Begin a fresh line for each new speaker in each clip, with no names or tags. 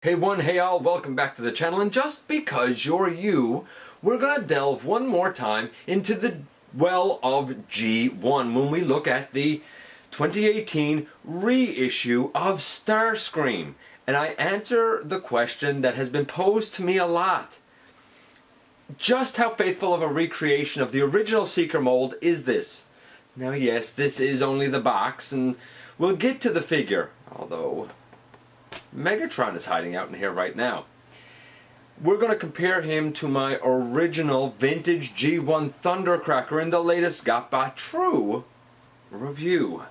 Hey one, hey all, welcome back to the channel, and just because you're you, we're gonna delve one more time into the well of G1 when we look at the 2018 reissue of Starscream. And I answer the question that has been posed to me a lot. Just how faithful of a recreation of the original Seeker mold is this? Now yes, this is only the box, and we'll get to the figure, although Megatron is hiding out in here right now. We're going to compare him to my original vintage G1 Thundercracker in the latest GotBot True review.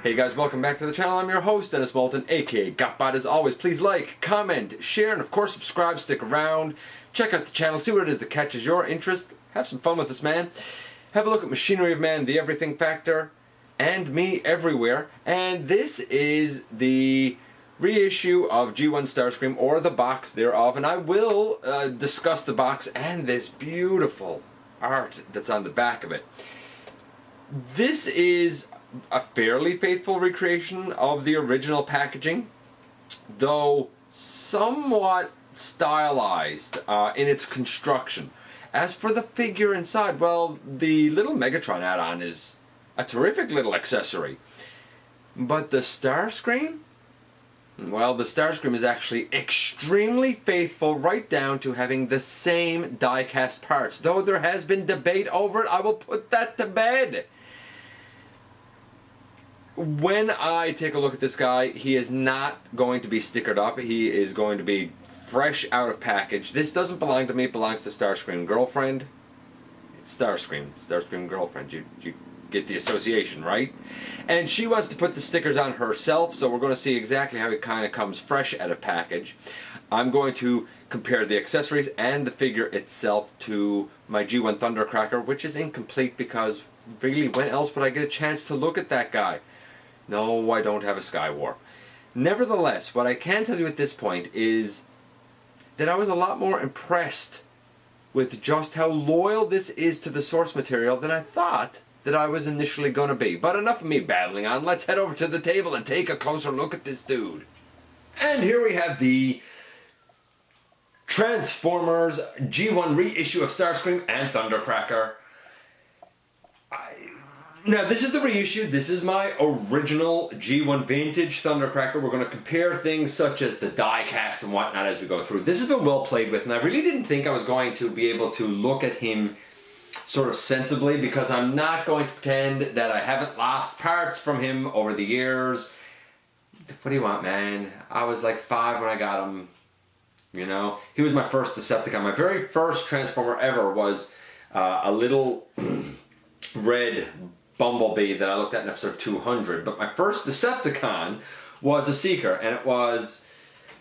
Hey guys, welcome back to the channel. I'm your host, Dennis Moulton, aka GotBot. As always, please like, comment, share, and of course subscribe, stick around, check out the channel, see what it is that catches your interest, have some fun with this man, have a look at Machinery of Man, the Everything Factor, and me everywhere. And this is the reissue of G1 Starscream, or the box thereof, and I will discuss the box and this beautiful art that's on the back of it. This is a fairly faithful recreation of the original packaging, though somewhat stylized in its construction. As for the figure inside, well, the little Megatron add-on is a terrific little accessory. But the Starscream? Well, the Starscream is actually extremely faithful, right down to having the same die-cast parts. Though there has been debate over it, I will put that to bed. When I take a look at this guy, he is not going to be stickered up. He is going to be fresh out of package. This doesn't belong to me. It belongs to Starscream Girlfriend. It's Starscream. Starscream Girlfriend. You get the association, right? And she wants to put the stickers on herself, so we're going to see exactly how he kind of comes fresh out of package. I'm going to compare the accessories and the figure itself to my G1 Thundercracker, which is incomplete because really, when else would I get a chance to look at that guy? No, I don't have a Sky Warp. Nevertheless, what I can tell you at this point is that I was a lot more impressed with just how loyal this is to the source material than I thought that I was initially going to be. But enough of me babbling on. Let's head over to the table and take a closer look at this dude. And here we have the Transformers G1 reissue of Starscream and Thundercracker. Now, this is the reissue. This is my original G1 vintage Thundercracker. We're going to compare things such as the die cast and whatnot as we go through. This has been well played with, and I really didn't think I was going to be able to look at him sort of sensibly, because I'm not going to pretend that I haven't lost parts from him over the years. What do you want, man? I was like 5 when I got him. You know, he was my first Decepticon. My very first Transformer ever was a little red Bumblebee that I looked at in episode 200, but my first Decepticon was a Seeker, and it was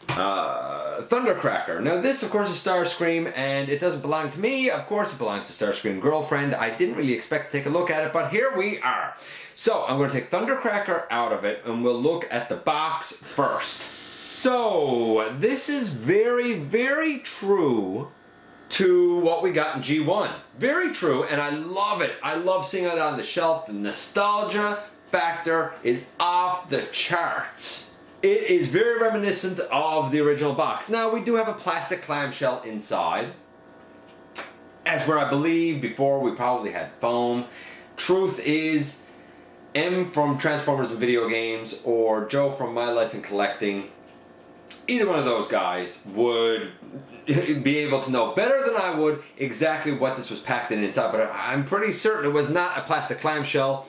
Thundercracker. Now this, of course, is Starscream, and it doesn't belong to me. Of course, it belongs to Starscream Girlfriend. I didn't really expect to take a look at it, but here we are. So I'm going to take Thundercracker out of it, and we'll look at the box first. So this is very, very true to what we got in G1. Very true, and I love it. I love seeing it on the shelf. The nostalgia factor is off the charts. It is very reminiscent of the original box. Now, we do have a plastic clamshell inside, as where I believe before we probably had foam. Truth is, M from Transformers and Video Games, or Joe from My Life in Collecting, either one of those guys would be able to know better than I would exactly what this was packed in inside, but I'm pretty certain it was not a plastic clamshell.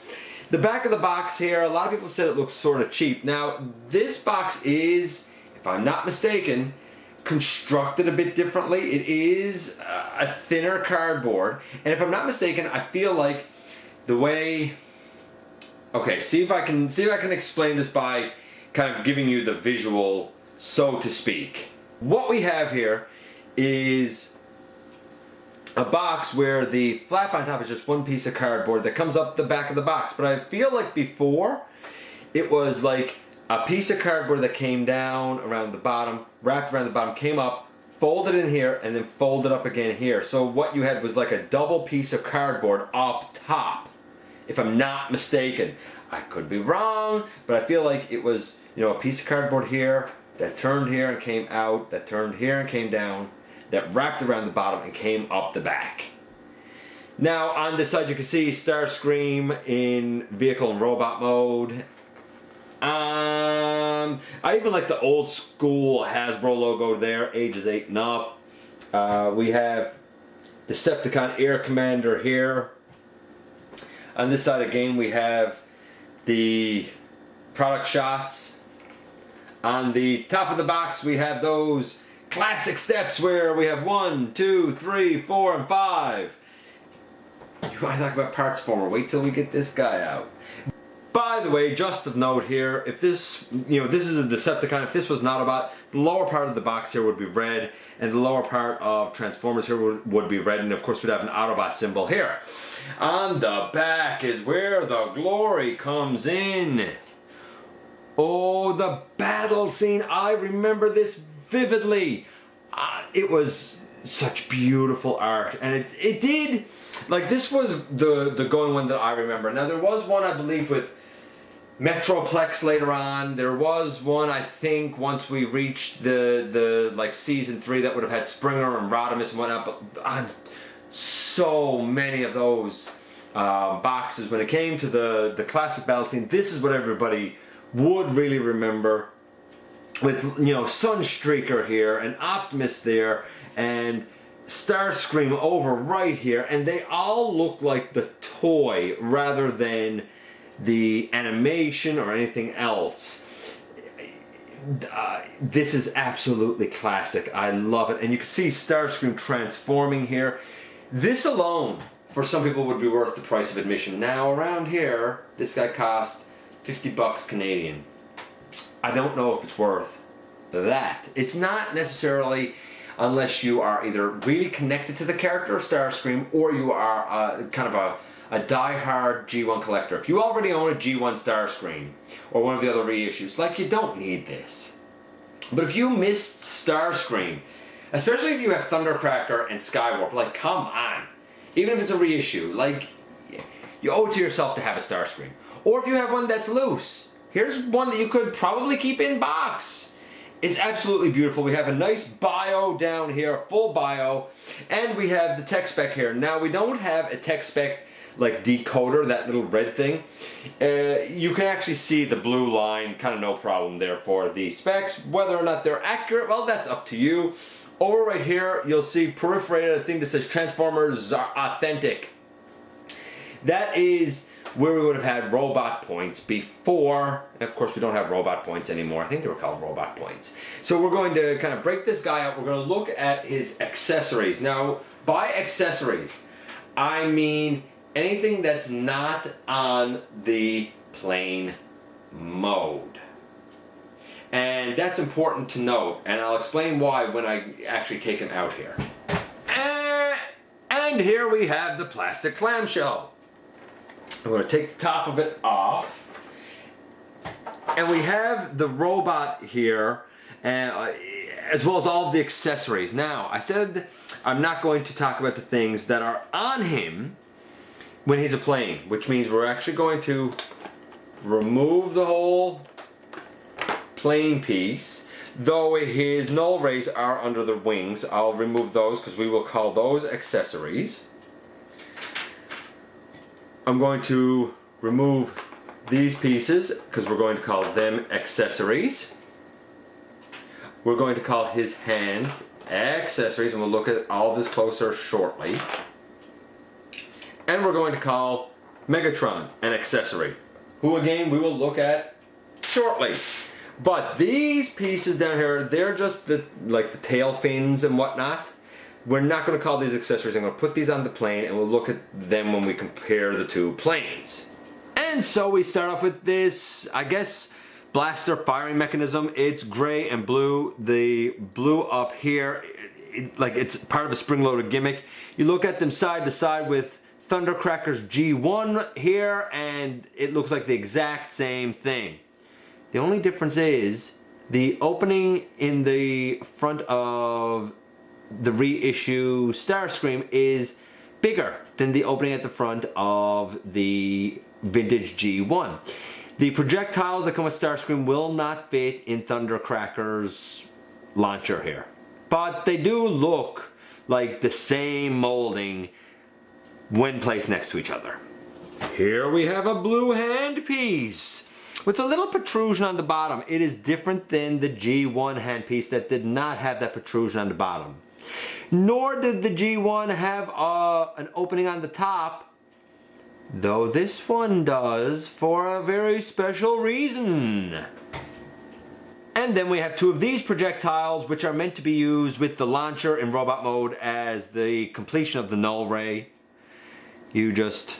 The back of the box here, a lot of people said it looks sort of cheap. Now, this box is, if I'm not mistaken, constructed a bit differently. It is a thinner cardboard, and if I'm not mistaken, I feel like the way... Okay, see if I can explain this by kind of giving you the visual, so to speak. What we have here is a box where the flap on top is just one piece of cardboard that comes up the back of the box. But I feel like before, it was like a piece of cardboard that came down around the bottom, wrapped around the bottom, came up, folded in here, and then folded up again here. So what you had was like a double piece of cardboard up top, if I'm not mistaken. I could be wrong, but I feel like it was, you know, a piece of cardboard here that turned here and came out, that turned here and came down, that wrapped around the bottom and came up the back. Now on this side you can see Starscream in vehicle and robot mode. I even like the old school Hasbro logo there, ages 8 and up. We have Decepticon Air Commander here. On this side again we have the product shots. On the top of the box we have those classic steps where we have 1, 2, 3, 4, and 5. You want to talk about parts former? Wait till we get this guy out. By the way, just of note here, if this, you know, this is a Decepticon, if this was not about, the lower part of the box here would be red, and the lower part of Transformers here would be red, and of course we'd have an Autobot symbol here. On the back is where the glory comes in. Oh, the battle scene, I remember this vividly. It was such beautiful art, and it did, like, this was the going one that I remember. Now there was one, I believe, with Metroplex later on. There was one, I think, once we reached the like season 3 that would have had Springer and Rodimus and whatnot, but on so many of those boxes, when it came to the classic battle scene, this is what everybody would really remember, with, you know, Sunstreaker here and Optimus there and Starscream over right here, and they all look like the toy rather than the animation or anything else. This is absolutely classic. I love it. And you can see Starscream transforming here. This alone, for some people, would be worth the price of admission. Now, around here, this guy cost 50 bucks Canadian. I don't know if it's worth that. It's not necessarily, unless you are either really connected to the character of Starscream or you are kind of a die-hard G1 collector. If you already own a G1 Starscream or one of the other reissues, like, you don't need this. But if you missed Starscream, especially if you have Thundercracker and Skywarp, like, come on. Even if it's a reissue, like, you owe it to yourself to have a Starscream. Or if you have one that's loose, here's one that you could probably keep in box. It's absolutely beautiful. We have a nice bio down here, full bio, and we have the tech spec here. Now, we don't have a tech spec like decoder, that little red thing. You can actually see the blue line, kind of no problem there for the specs. Whether or not they're accurate, well, that's up to you. Over right here, you'll see perforated a thing that says Transformers are authentic. That is where we would have had robot points before. Of course, we don't have robot points anymore. I think they were called robot points. So we're going to kind of break this guy out. We're going to look at his accessories. Now, by accessories, I mean anything that's not on the plane mode. And that's important to note, and I'll explain why when I actually take him out here. And here we have the plastic clamshell. I'm going to take the top of it off. And we have the robot here, as well as all of the accessories. Now, I said I'm not going to talk about the things that are on him when he's a plane, which means we're actually going to remove the whole plane piece. Though his null rays are under the wings, I'll remove those because we will call those accessories. I'm going to remove these pieces because we're going to call them accessories. We're going to call his hands accessories, and we'll look at all this closer shortly. And we're going to call Megatron an accessory, who again we will look at shortly. But these pieces down here, they're just the tail fins and whatnot. We're not going to call these accessories. I'm going to put these on the plane and we'll look at them when we compare the two planes. And so we start off with this, I guess, blaster firing mechanism. It's gray and blue. The blue up here, like it's part of a spring-loaded gimmick. You look at them side to side with Thundercracker's G1 here, and it looks like the exact same thing. The only difference is the opening in the front of the reissue Starscream is bigger than the opening at the front of the vintage G1. The projectiles that come with Starscream will not fit in Thundercracker's launcher here, but they do look like the same molding when placed next to each other. Here we have a blue handpiece with a little protrusion on the bottom. It is different than the G1 handpiece that did not have that protrusion on the bottom. Nor did the G1 have an opening on the top, though this one does for a very special reason. And then we have two of these projectiles, which are meant to be used with the launcher in robot mode as the completion of the null ray. You just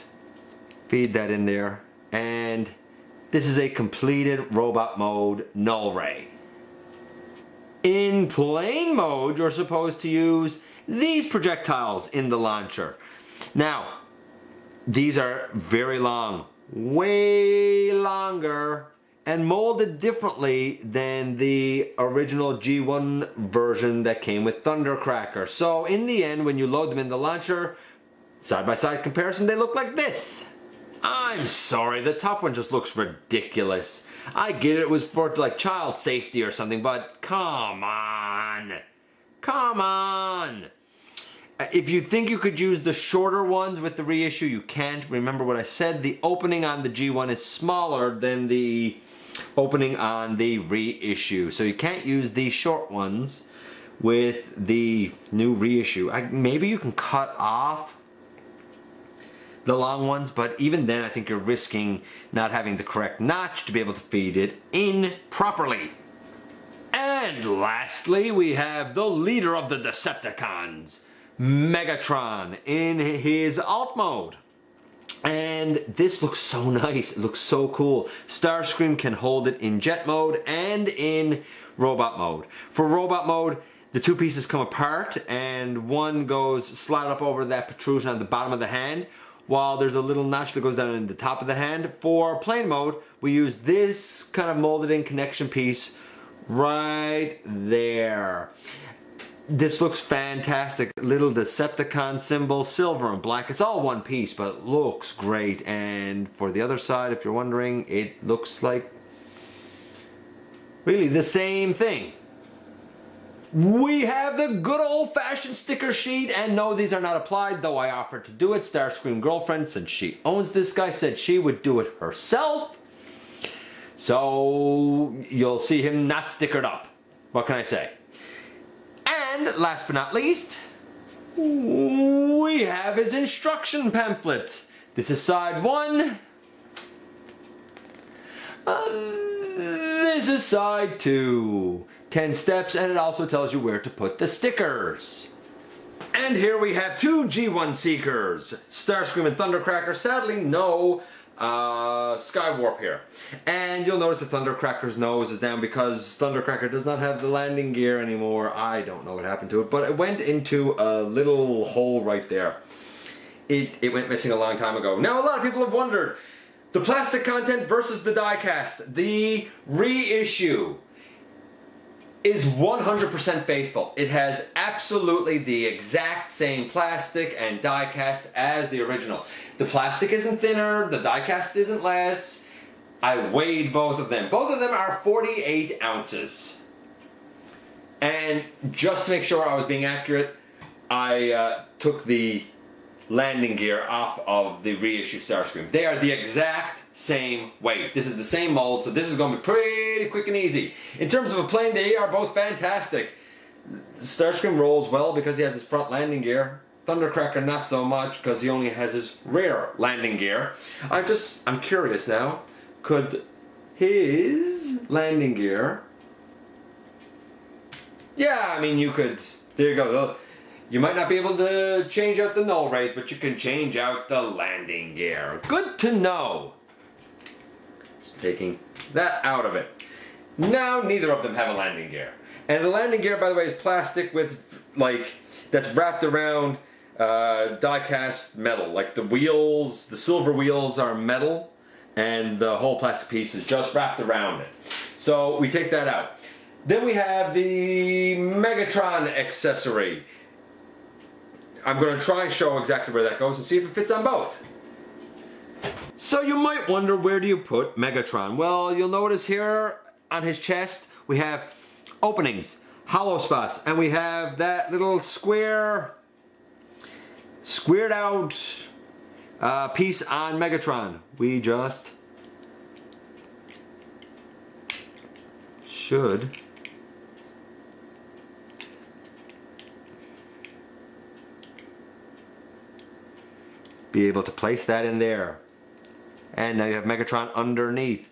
feed that in there, and this is a completed robot mode null ray. In plane mode, you're supposed to use these projectiles in the launcher. Now, these are very long, way longer, and molded differently than the original G1 version that came with Thundercracker. So in the end, when you load them in the launcher, side-by-side comparison, they look like this. I'm sorry, the top one just looks ridiculous. I get it was for like child safety or something, but come on. Come on. If you think you could use the shorter ones with the reissue, you can't. Remember what I said, the opening on the G1 is smaller than the opening on the reissue. So you can't use these short ones with the new reissue. Maybe you can cut off the long ones, but even then I think you're risking not having the correct notch to be able to feed it in properly. And lastly, we have the leader of the Decepticons, Megatron, in his alt mode. And this looks so nice, it looks so cool. Starscream can hold it in jet mode and in robot mode. For robot mode, the two pieces come apart and one goes slide up over that protrusion on the bottom of the hand, while there's a little notch that goes down in the top of the hand. For plane mode, we use this kind of molded in connection piece right there. This looks fantastic. Little Decepticon symbol, silver and black. It's all one piece, but it looks great. And for the other side, if you're wondering, it looks like really the same thing. We have the good old-fashioned sticker sheet, and no, these are not applied, though I offered to do it. Starscream girlfriend, since she owns this guy, said she would do it herself. So you'll see him not stickered up. What can I say? And last but not least, we have his instruction pamphlet. This is side 1. This is side 2. 10 steps, and it also tells you where to put the stickers. And here we have two G1 Seekers, Starscream and Thundercracker. Sadly, no Skywarp here. And you'll notice the Thundercracker's nose is down because Thundercracker does not have the landing gear anymore. I don't know what happened to it, but it went into a little hole right there. It went missing a long time ago. Now, a lot of people have wondered, the plastic content versus the die-cast. The reissue is 100% faithful. It has absolutely the exact same plastic and die-cast as the original. The plastic isn't thinner, the die-cast isn't less. I weighed both of them. Both of them are 48 ounces. And just to make sure I was being accurate, I took the landing gear off of the reissue Starscream. They are the exact same weight. This is the same mold, so this is going to be pretty quick and easy. In terms of a plane, they are both fantastic. Starscream rolls well because he has his front landing gear. Thundercracker not so much because he only has his rear landing gear. I'm curious now, could his landing gear... Yeah, I mean you could, there you go. You might not be able to change out the null rays, but you can change out the landing gear. Good to know. Just taking that out of it. Now neither of them have a landing gear. And the landing gear, by the way, is plastic with, like, that's wrapped around die-cast metal. Like the wheels, the silver wheels are metal, and the whole plastic piece is just wrapped around it. So we take that out. Then we have the Megatron accessory. I'm going to try and show exactly where that goes and see if it fits on both. So you might wonder, where do you put Megatron? Well, you'll notice here on his chest we have openings, hollow spots, and we have that little squared out piece on Megatron. We just should be able to place that in there. And now you have Megatron underneath.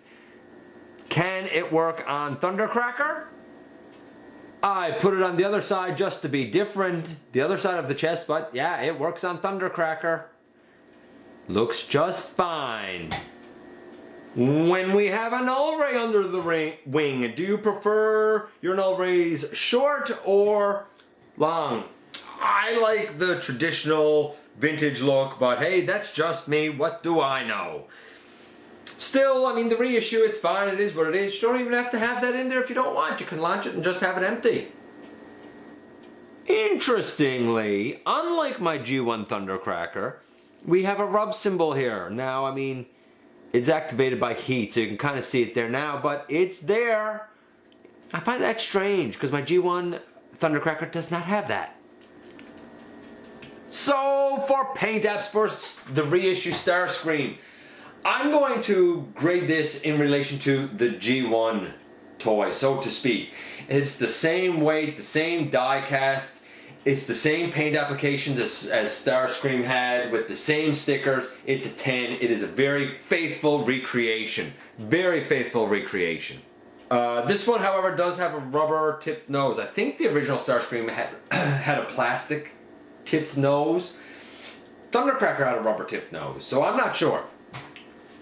Can it work on Thundercracker? I put it on the other side just to be different, the other side of the chest, but yeah, it works on Thundercracker. Looks just fine. When we have a null ray under the wing, do you prefer your null rays short or long? I like the traditional vintage look, but hey, that's just me. What do I know? Still, I mean, the reissue, it's fine. It is what it is. You don't even have to have that in there if you don't want. You can launch it and just have it empty. Interestingly, unlike my G1 Thundercracker, we have a rub symbol here. Now, I mean, it's activated by heat, so you can kind of see it there now, but it's there. I find that strange, because my G1 Thundercracker does not have that. So, for paint apps for the reissue Starscream, I'm going to grade this in relation to the G1 toy, so to speak. It's the same weight, the same die cast, it's the same paint applications as Starscream had, with the same stickers. It's a 10. It is a very faithful recreation. Very faithful recreation. This one, however, does have a rubber tipped nose. I think the original Starscream had a plastic tipped nose. Thundercracker had a rubber tipped nose, so I'm not sure.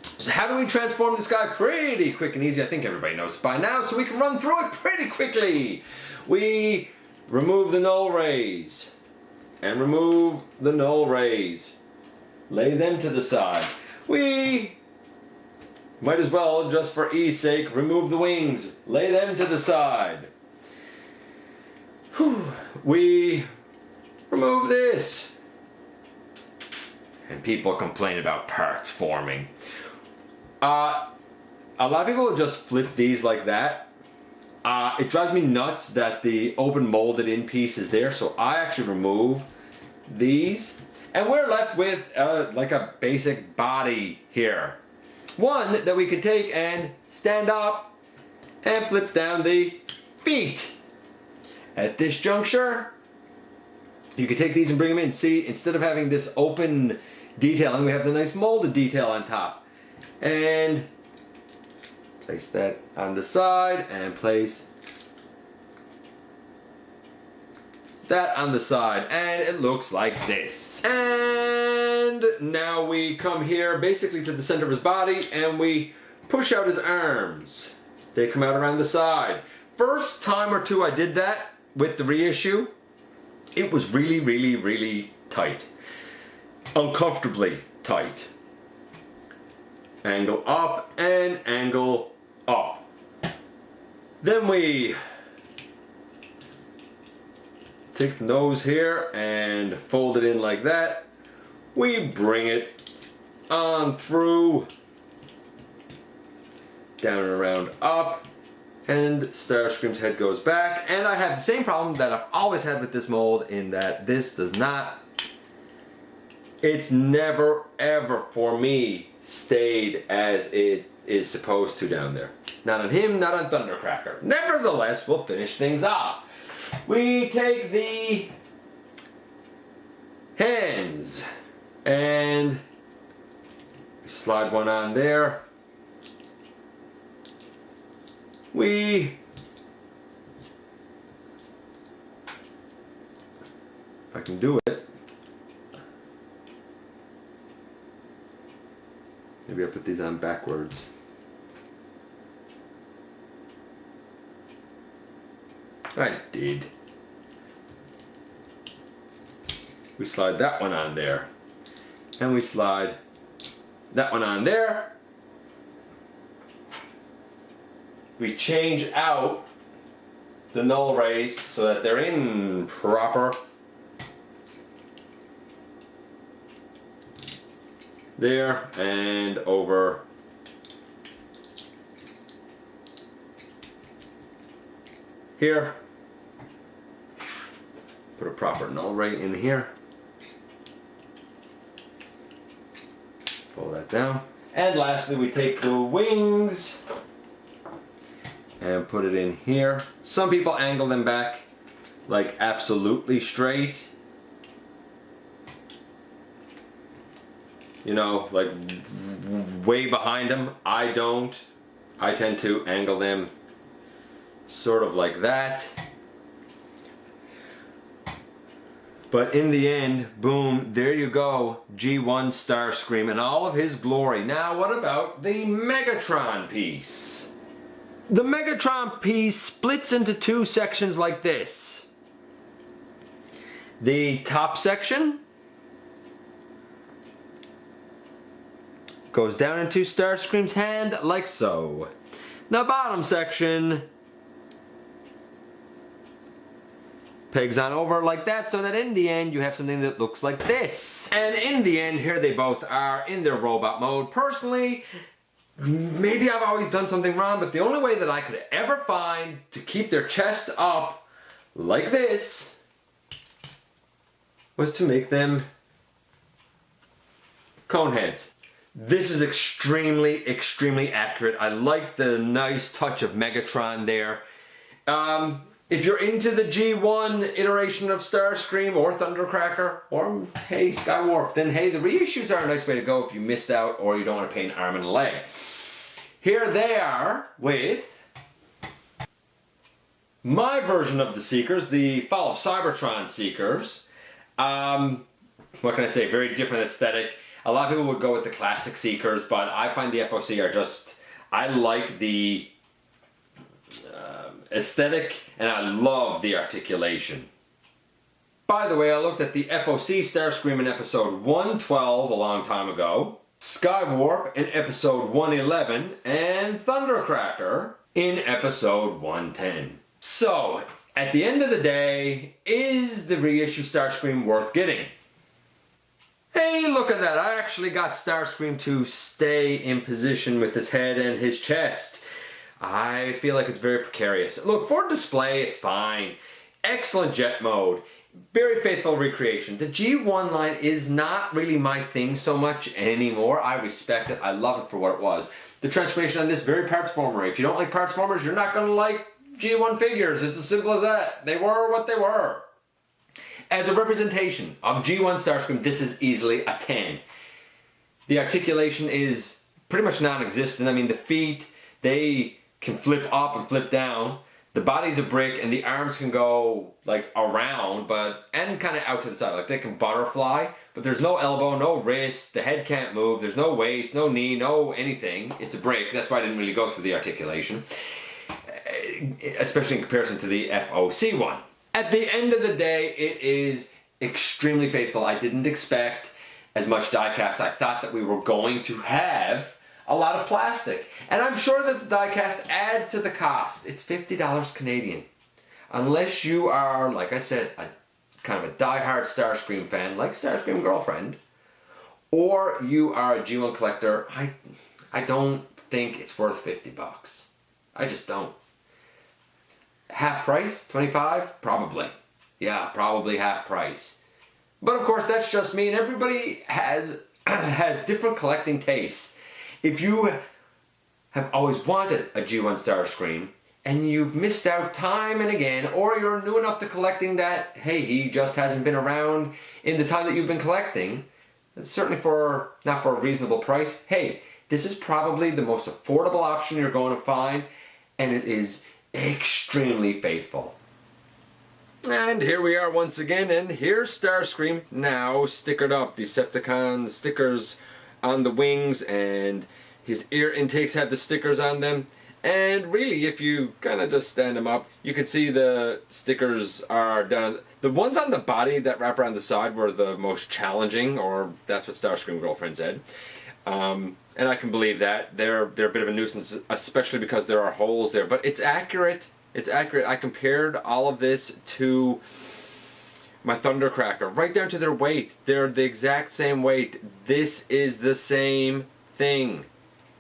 So how do we transform this guy? Pretty quick and easy. I think everybody knows it by now, so we can run through it pretty quickly. We remove the null rays and remove the null rays. Lay them to the side. We might as well, just for ease sake, remove the wings. Lay them to the side. Whew. We remove this. And people complain about parts forming. A lot of people will just flip these like that. It drives me nuts that the open molded in piece is there, so I actually remove these. And we're left with like a basic body here. One that we can take and stand up and flip down the feet. At this juncture, you can take these and bring them in. See, instead of having this open detailing, we have the nice molded detail on top. And place that on the side and place that on the side, and it looks like this. And now we come here basically to the center of his body and we push out his arms. They come out around the side. First time or two I did that with the reissue, it was really, really, really tight. Uncomfortably tight. Angle up and angle up. Then we take the nose here and fold it in like that. We bring it on through, down and around, up, and Starscream's head goes back. And I have the same problem that I've always had with this mold, in that this does not, it's never ever for me stayed as it is supposed to down there. Not on him, not on Thundercracker. Nevertheless, we'll finish things off. We take the hands and slide one on there. If I can do it. Maybe I put these on backwards. I did. We slide that one on there. And we slide that one on there. We change out the null rays so that they're in proper there and over here. Put a proper null ring in here. Pull that down. And lastly, we take the wings and put it in here. Some people angle them back like absolutely straight. You know, like way behind them. I don't. I tend to angle them sort of like that. But in the end, boom, there you go, G1 Starscream in all of his glory. Now what about the Megatron piece? The Megatron piece splits into two sections like this. The top section goes down into Starscream's hand like so. The bottom section pegs on over like that, so that in the end you have something that looks like this. And in the end, here they both are in their robot mode. Personally, maybe I've always done something wrong, but the only way that I could ever find to keep their chest up like this was to make them cone heads. This is extremely, extremely accurate. I like the nice touch of Megatron there. If you're into the G1 iteration of Starscream or Thundercracker or, hey, Skywarp, then hey, the reissues are a nice way to go if you missed out or you don't want to pay an arm and a leg. Here they are with my version of the Seekers, the Fall of Cybertron Seekers. What can I say? Very different aesthetic. A lot of people would go with the classic Seekers, but I find the FOC are just, I like the aesthetic, and I love the articulation. By the way, I looked at the FOC Starscream in episode 112 a long time ago, Skywarp in episode 111, and Thundercracker in episode 110. So, at the end of the day, is the reissue Starscream worth getting? Hey, look at that. I actually got Starscream to stay in position with his head and his chest. I feel like it's very precarious. Look, for display, it's fine. Excellent jet mode. Very faithful recreation. The G1 line is not really my thing so much anymore. I respect it. I love it for what it was. The transformation on this, very Partsformer. If you don't like Partsformers, you're not going to like G1 figures. It's as simple as that. They were what they were. As a representation of G1 Starscream, this is easily a 10. The articulation is pretty much non-existent. I mean, the feet, they can flip up and flip down. The body's a brick and the arms can go like around and kind of out to the side. Like they can butterfly, but there's no elbow, no wrist, the head can't move, there's no waist, no knee, no anything. It's a brick. That's why I didn't really go through the articulation, especially in comparison to the FOC one. At the end of the day, it is extremely faithful. I didn't expect as much die-cast. I thought that we were going to have a lot of plastic. And I'm sure that the die-cast adds to the cost. It's $50 Canadian. Unless you are, like I said, a kind of a die-hard Starscream fan, like Starscream Girlfriend, or you are a G1 collector, I don't think it's worth 50 bucks. I just don't. Half price? 25? Probably. Yeah, probably half price. But of course, that's just me, and everybody has different collecting tastes. If you have always wanted a G1 Starscream, and you've missed out time and again, or you're new enough to collecting that, hey, he just hasn't been around in the time that you've been collecting, certainly not for a reasonable price, hey, this is probably the most affordable option you're going to find, and it is extremely faithful. And here we are once again, and here's Starscream now stickered up. Decepticon stickers on the wings, and his ear intakes have the stickers on them. And really, if you kind of just stand them up, you can see the stickers are done. The ones on the body that wrap around the side were the most challenging, or that's what Starscream Girlfriend said. And I can believe that. They're a bit of a nuisance, especially because there are holes there. But it's accurate. It's accurate. I compared all of this to my Thundercracker, right down to their weight. They're the exact same weight. This is the same thing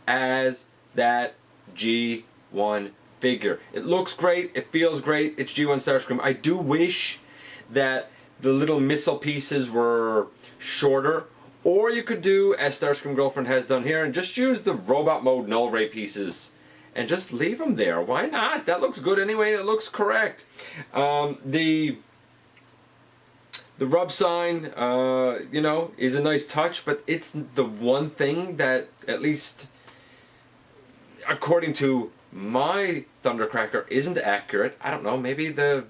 as that G1 figure. It looks great, it feels great, it's G1 Starscream. I do wish that the little missile pieces were shorter, or you could do, as Starscream Girlfriend has done here, and just use the robot mode null ray pieces and just leave them there. Why not? That looks good anyway, it looks correct. The rub sign, you know, is a nice touch, but it's the one thing that, at least according to my Thundercracker, isn't accurate. I don't know, maybe the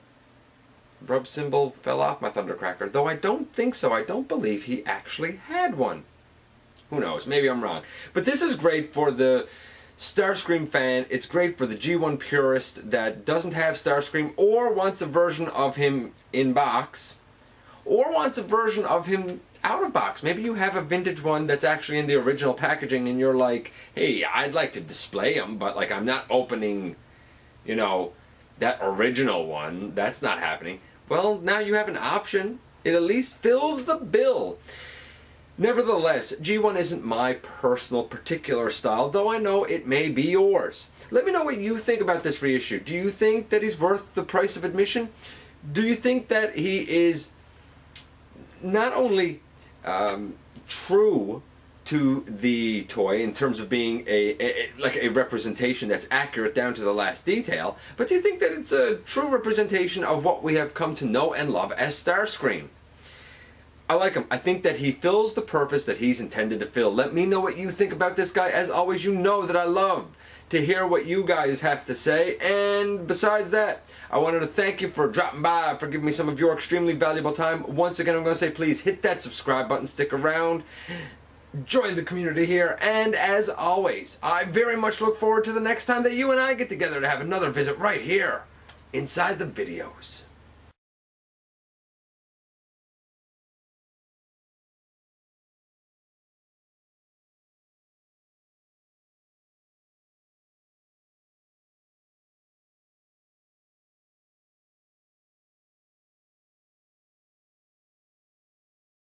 rub symbol fell off my Thundercracker, though I don't think so. I don't believe he actually had one. Who knows, maybe I'm wrong. But this is great for the Starscream fan. It's great for the G1 purist that doesn't have Starscream, or wants a version of him in box, or wants a version of him out of box. Maybe you have a vintage one that's actually in the original packaging and you're like, hey, I'd like to display him, but like I'm not opening, you know, that original one. That's not happening. Well, now you have an option. It at least fills the bill. Nevertheless, G1 isn't my personal particular style, though I know it may be yours. Let me know what you think about this reissue. Do you think that he's worth the price of admission? Do you think that he is not only true to the toy in terms of being like a representation that's accurate down to the last detail, but do you think that it's a true representation of what we have come to know and love as Starscream? I like him. I think that he fills the purpose that he's intended to fill. Let me know what you think about this guy. As always, you know that I love to hear what you guys have to say. And besides that, I wanted to thank you for dropping by, for giving me some of your extremely valuable time. Once again, I'm going to say please hit that subscribe button, stick around, join the community here, and as always, I very much look forward to the next time that you and I get together to have another visit right here inside the videos.